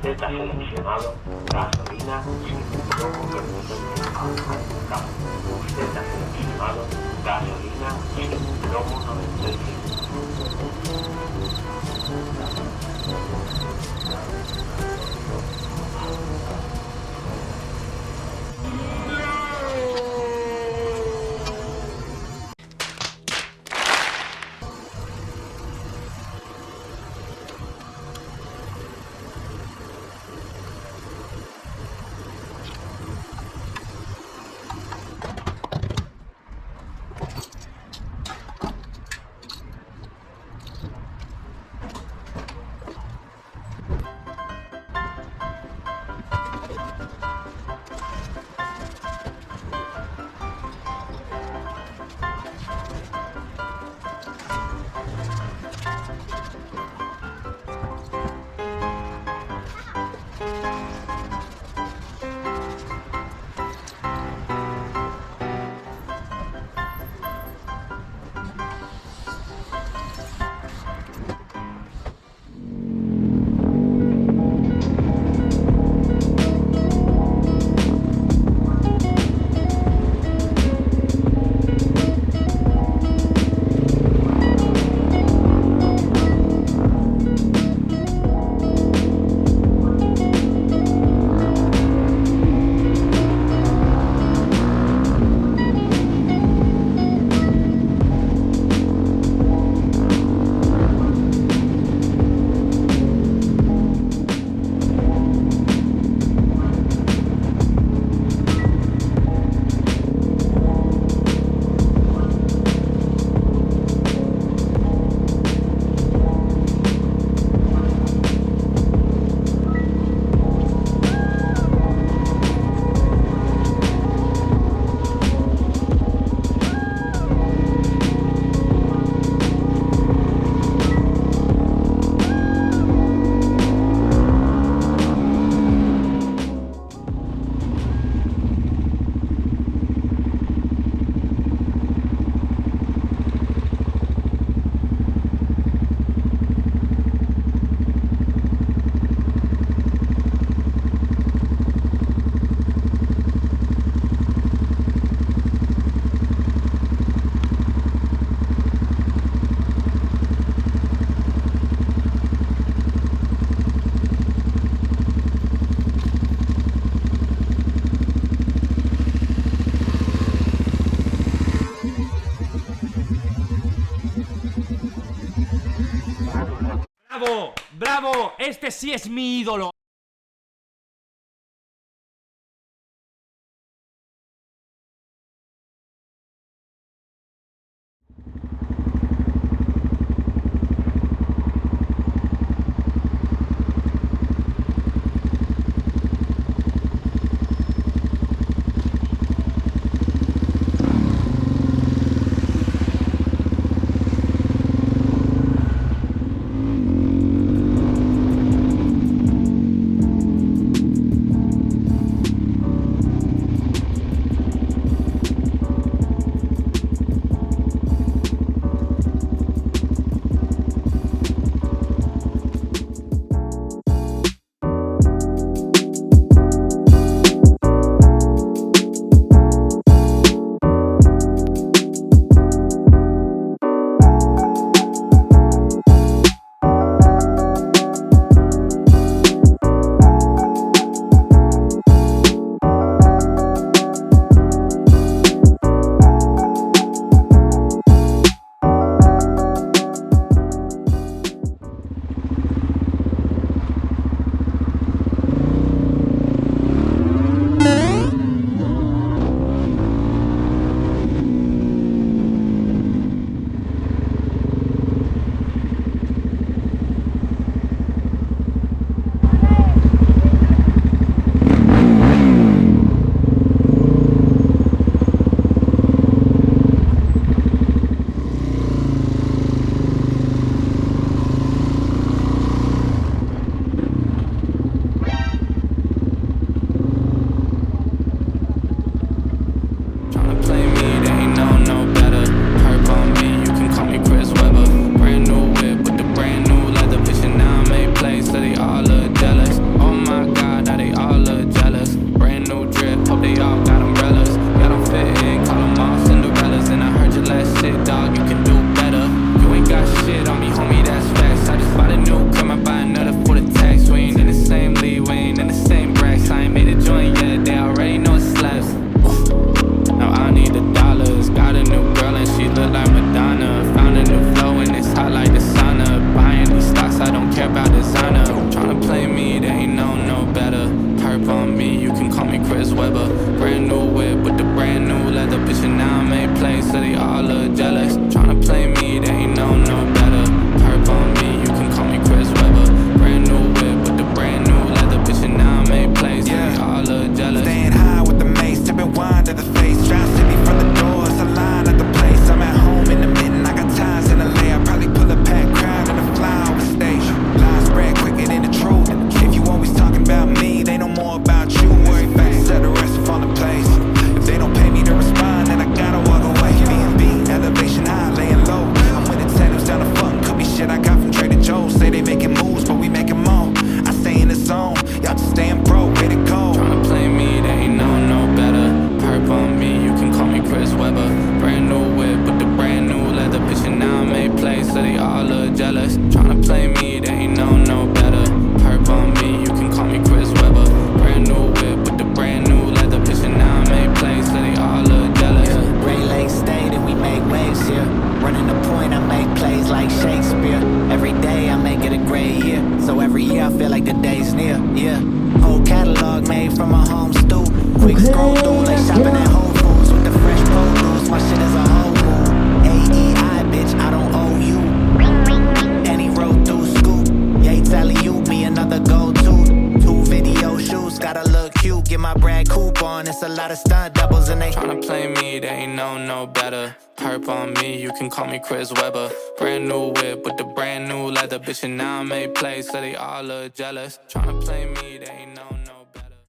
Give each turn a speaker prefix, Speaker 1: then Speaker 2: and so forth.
Speaker 1: Usted ha seleccionado gasolina sin plomo permanente alcanzado. Usted ha seleccionado gasolina sin plomo 95.
Speaker 2: ¡Bravo! ¡Bravo! ¡Este sí es mi ídolo!
Speaker 3: Yeah, whole catalog made from a home stew. Quick scroll through like shopping at Whole Foods with the fresh produce. My shit is a whole move. AEI, bitch, I don't owe you. And he rode through scoop. Yates alley you be another go-to. 2 video shoots, gotta look cute. Get my brand coupon. It's a lot of stunt doubles and they
Speaker 4: Tryna play me, they ain't no better. Perp on me, you can call me Chris Webber. Brand new whip with the brand new leather. Bitch, and now I make plays, so they all look jealous. Tryna play me, they